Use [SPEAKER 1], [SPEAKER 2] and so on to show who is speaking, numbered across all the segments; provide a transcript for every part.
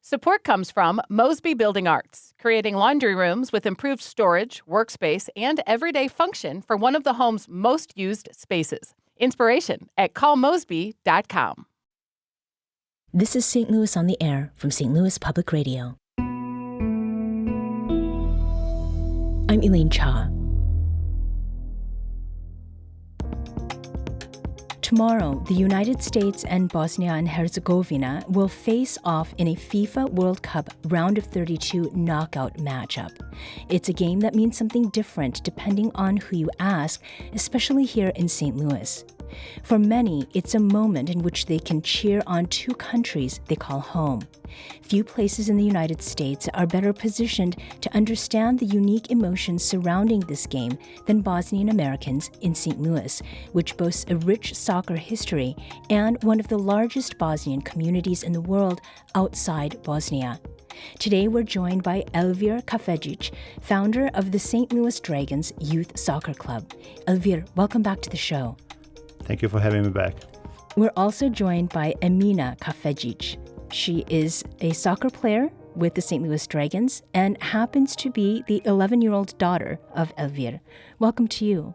[SPEAKER 1] Support comes from Mosby Building Arts, creating laundry rooms with improved storage, workspace, and everyday function for one of the home's most used spaces. Inspiration at callmosby.com.
[SPEAKER 2] This is St. Louis on the Air from St. Louis Public Radio. I'm Elaine Cha. Tomorrow, the United States and Bosnia and Herzegovina will face off in a FIFA World Cup Round of 32 knockout matchup. It's a game that means something different depending on who you ask, especially here in St. Louis. For many, it's a moment in which they can cheer on two countries they call home. Few places in the United States are better positioned to understand the unique emotions surrounding this game than Bosnian Americans in St. Louis, which boasts a rich soccer history and one of the largest Bosnian communities in the world outside Bosnia. Today, we're joined by Elvir Kafedzic, founder of the St. Louis Dragons Youth Soccer Club. Elvir, welcome back to the show.
[SPEAKER 3] Thank you for having me back.
[SPEAKER 2] We're also joined by Emina Kafedzic. She is a soccer player with the St. Louis Dragons and happens to be the 11-year-old daughter of Elvir. Welcome to you.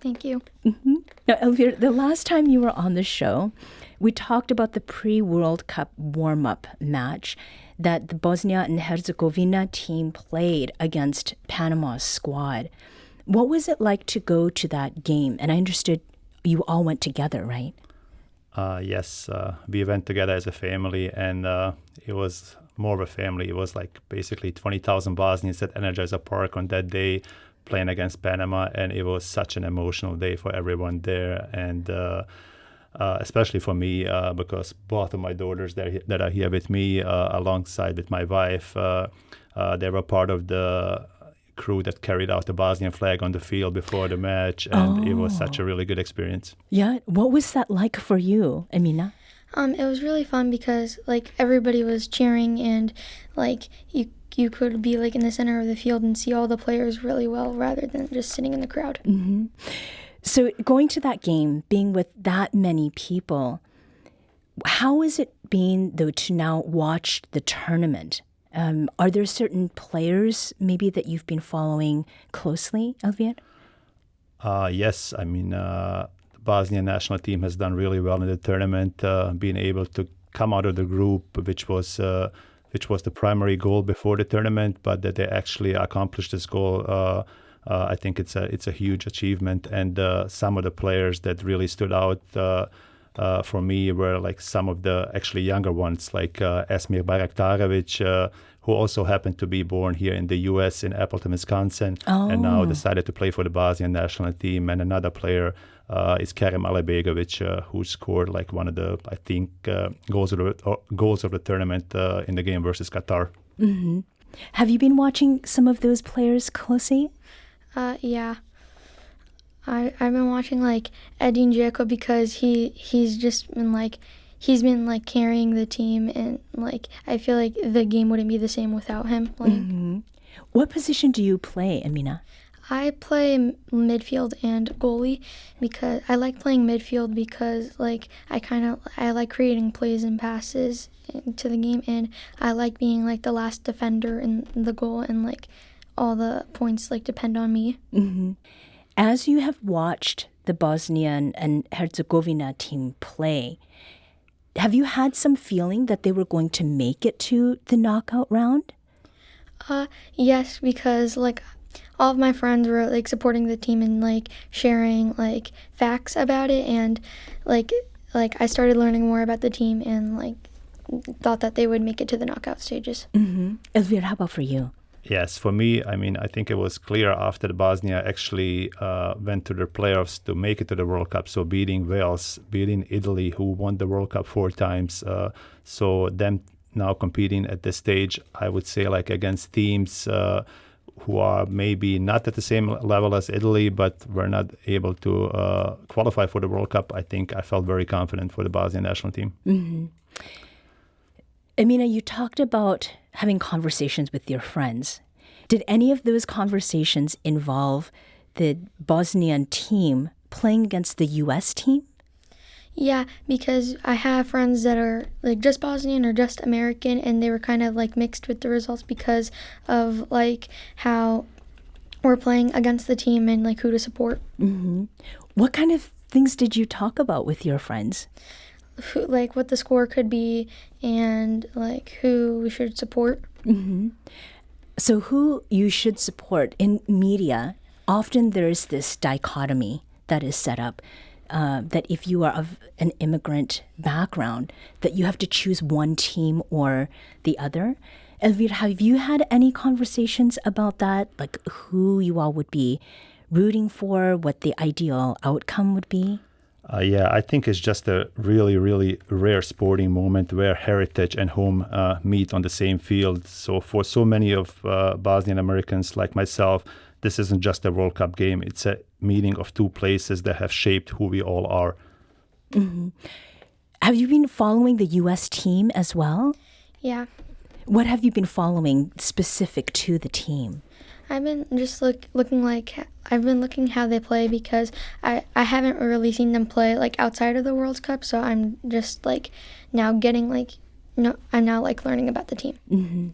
[SPEAKER 4] Thank you.
[SPEAKER 2] Mm-hmm. Now, Elvir, the last time you were on the show, we talked about the pre-World Cup warm-up match that the Bosnia and Herzegovina team played against Panama's squad. What was it like to go to that game? And I understood you all went together, right?
[SPEAKER 3] Yes, we went together as a family, and it was more of a family. It was like basically 20,000 Bosnians at Energizer Park on that day playing against Panama, and it was such an emotional day for everyone there, and especially for me because both of my daughters that are here with me, alongside with my wife, they were part of the crew that carried out the Bosnian flag on the field before the match, and it was such a really good experience.
[SPEAKER 2] Yeah, what was that like for you, Emina?
[SPEAKER 4] It was really fun because everybody was cheering, and you could be in the center of the field and see all the players really well rather than just sitting in the crowd.
[SPEAKER 2] Mm-hmm. So going to that game, being with that many people, how is it been though to now watch the tournament? Are there certain players maybe that you've been following closely, Elvir?
[SPEAKER 3] Yes, I mean, the Bosnian national team has done really well in the tournament, being able to come out of the group, which was the primary goal before the tournament, but that they actually accomplished this goal. I think it's a huge achievement, and some of the players that really stood out for me were some of the actually younger ones, like Esmir Baraktarevic, who also happened to be born here in the U.S. in Appleton, Wisconsin, and now decided to play for the Bosnian national team. And another player is Kerem Alibegovic, who scored one of the, I think, goals of the tournament in the game versus Qatar.
[SPEAKER 2] Mm-hmm. Have you been watching some of those players closely?
[SPEAKER 4] Yeah. I've been watching Edin Dzeko because he's just been carrying the team, and I feel like the game wouldn't be the same without him.
[SPEAKER 2] Mm-hmm. What position do you play, Emina?
[SPEAKER 4] I play midfield and goalie because I like playing midfield because I like creating plays and passes into the game, and I like being the last defender in the goal, and all the points depend on me.
[SPEAKER 2] Mm-hmm. As you have watched the Bosnian and Herzegovina team play, have you had some feeling that they were going to make it to the knockout round?
[SPEAKER 4] Yes, because all of my friends were supporting the team and sharing facts about it, and I started learning more about the team and thought that they would make it to the knockout stages.
[SPEAKER 2] Mm-hmm. Elvir, how about for you?
[SPEAKER 3] Yes, for me, I mean, I think it was clear after the Bosnia actually went to the playoffs to make it to the World Cup. So beating Wales, beating Italy, who won the World Cup 4 times. So them now competing at this stage, I would say against teams who are maybe not at the same level as Italy, but were not able to qualify for the World Cup. I think I felt very confident for the Bosnian national team.
[SPEAKER 2] Mm-hmm. Emina, you talked about having conversations with your friends. Did any of those conversations involve the Bosnian team playing against the U.S. team?
[SPEAKER 4] Yeah, because I have friends that are like just Bosnian or just American, and they were kind of like mixed with the results because of like how we're playing against the team and like who to support.
[SPEAKER 2] Mm-hmm. What kind of things did you talk about with your friends?
[SPEAKER 4] Like what the score could be and like who we should support.
[SPEAKER 2] Mm-hmm. So who you should support in media, often there's this dichotomy that is set up that if you are of an immigrant background, that you have to choose one team or the other. Elvir, have you had any conversations about that? Like who you all would be rooting for, what the ideal outcome would be?
[SPEAKER 3] Yeah, I think it's just a really, really rare sporting moment where heritage and home meet on the same field. So for so many of Bosnian Americans like myself, this isn't just a World Cup game. It's a meeting of two places that have shaped who we all are.
[SPEAKER 2] Mm-hmm. Have you been following the U.S. team as well?
[SPEAKER 4] Yeah.
[SPEAKER 2] What have you been following specific to the team?
[SPEAKER 4] I've been just I've been looking how they play because I haven't really seen them play like outside of the World Cup, so I'm just like now getting like I'm now like learning about the team.
[SPEAKER 2] Mm-hmm.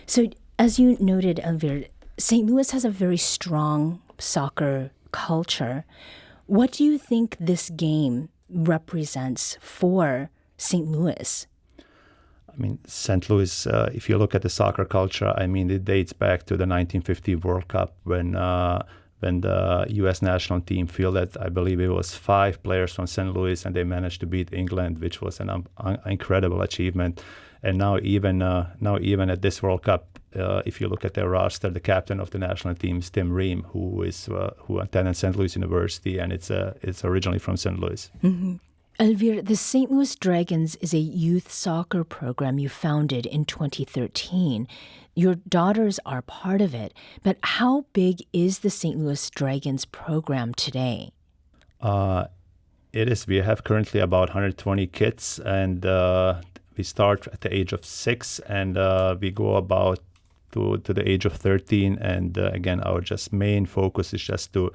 [SPEAKER 2] So as you noted, Elvir, St. Louis has a very strong soccer culture. What do you think this game represents for St. Louis?
[SPEAKER 3] I mean, St. Louis, if you look at the soccer culture, I mean, it dates back to the 1950 World Cup when the U.S. national team fielded, I believe it was 5 players from St. Louis, and they managed to beat England, which was an incredible achievement. And now even at this World Cup, if you look at their roster, the captain of the national team is Tim Ream, who attended St. Louis University, and it's originally from St. Louis.
[SPEAKER 2] Mm-hmm. Elvir, the St. Louis Dragons is a youth soccer program you founded in 2013. Your daughters are part of it, but how big is the St. Louis Dragons program today?
[SPEAKER 3] It is. We have currently about 120 kids, and we start at the age of 6, and we go about to the age of 13. And again, our just main focus is just to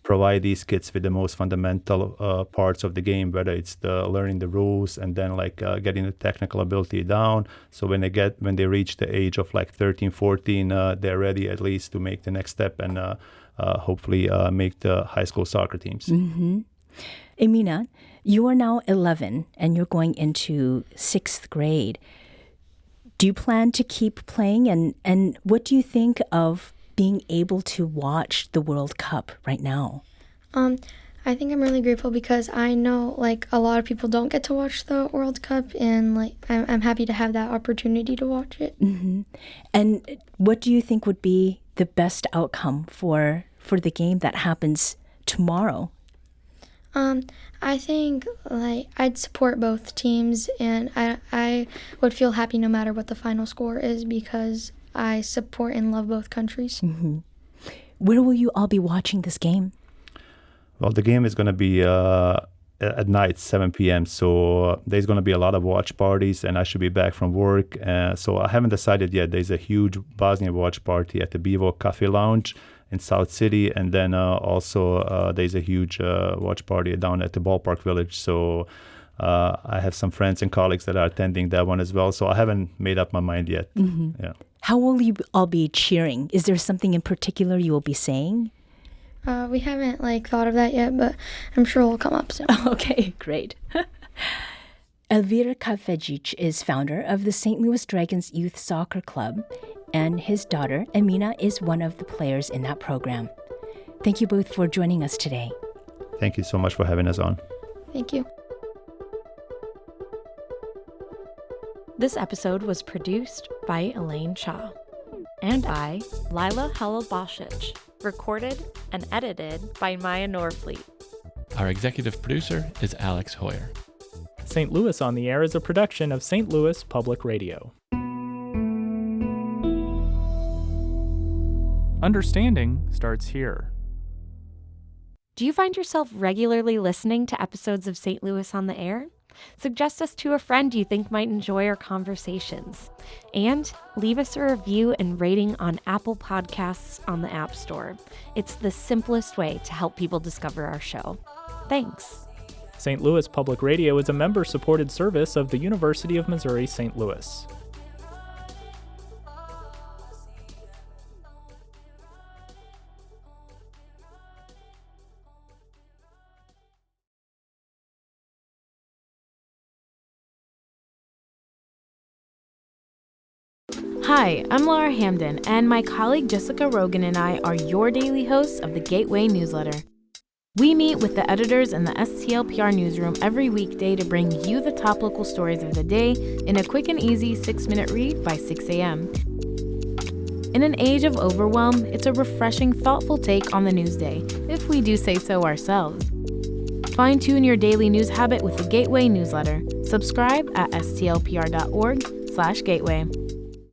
[SPEAKER 3] provide these kids with the most fundamental parts of the game, whether it's the learning the rules and then like getting the technical ability down. So when they reach the age of like 13, 14, they're ready at least to make the next step and hopefully make the high school soccer teams.
[SPEAKER 2] Mm-hmm. Emina, you are now 11 and you're going into 6th grade. Do you plan to keep playing? And what do you think of being able to watch the World Cup right now?
[SPEAKER 4] I think I'm really grateful because I know like a lot of people don't get to watch the World Cup, and like I'm happy to have that opportunity to watch it.
[SPEAKER 2] Mm-hmm. And what do you think would be the best outcome for the game that happens tomorrow?
[SPEAKER 4] I think like I'd support both teams, and I would feel happy no matter what the final score is because I support and love both countries.
[SPEAKER 2] Mm-hmm. Where will you all be watching this game?
[SPEAKER 3] Well, the game is going to be at night, 7 p.m. So there's going to be a lot of watch parties, and I should be back from work. So I haven't decided yet. There's a huge Bosnian watch party at the Bivo Cafe Lounge in South City, and then also there's a huge watch party down at the Ballpark Village. So I have some friends and colleagues that are attending that one as well. So I haven't made up my mind yet.
[SPEAKER 2] Mm-hmm.
[SPEAKER 3] Yeah.
[SPEAKER 2] How will you all be cheering? Is there something in particular you will be saying?
[SPEAKER 4] We haven't like thought of that yet, but I'm sure it'll come up soon.
[SPEAKER 2] Okay, great. Elvir Kafedzic is founder of the St. Louis Dragons Youth Soccer Club, and his daughter, Emina, is one of the players in that program. Thank you both for joining us today.
[SPEAKER 3] Thank you so much for having us on.
[SPEAKER 4] Thank you.
[SPEAKER 5] This episode was produced by Elaine Shaw and I, Lila Halabashich, recorded and edited by Maya Norfleet.
[SPEAKER 6] Our executive producer is Alex Hoyer.
[SPEAKER 7] St. Louis on the Air is a production of St. Louis Public Radio. Understanding starts here.
[SPEAKER 5] Do you find yourself regularly listening to episodes of St. Louis on the Air? Suggest us to a friend you think might enjoy our conversations. And leave us a review and rating on Apple Podcasts on the App Store. It's the simplest way to help people discover our show. Thanks.
[SPEAKER 7] St. Louis Public Radio is a member-supported service of the University of Missouri St. Louis.
[SPEAKER 8] Hi, I'm Laura Hamden, and my colleague Jessica Rogan and I are your daily hosts of the Gateway newsletter. We meet with the editors in the STLPR newsroom every weekday to bring you the top local stories of the day in a quick and easy 6-minute read by 6 a.m. In an age of overwhelm, it's a refreshing, thoughtful take on the news day, if we do say so ourselves. Fine-tune your daily news habit with the Gateway newsletter. Subscribe at stlpr.org/gateway.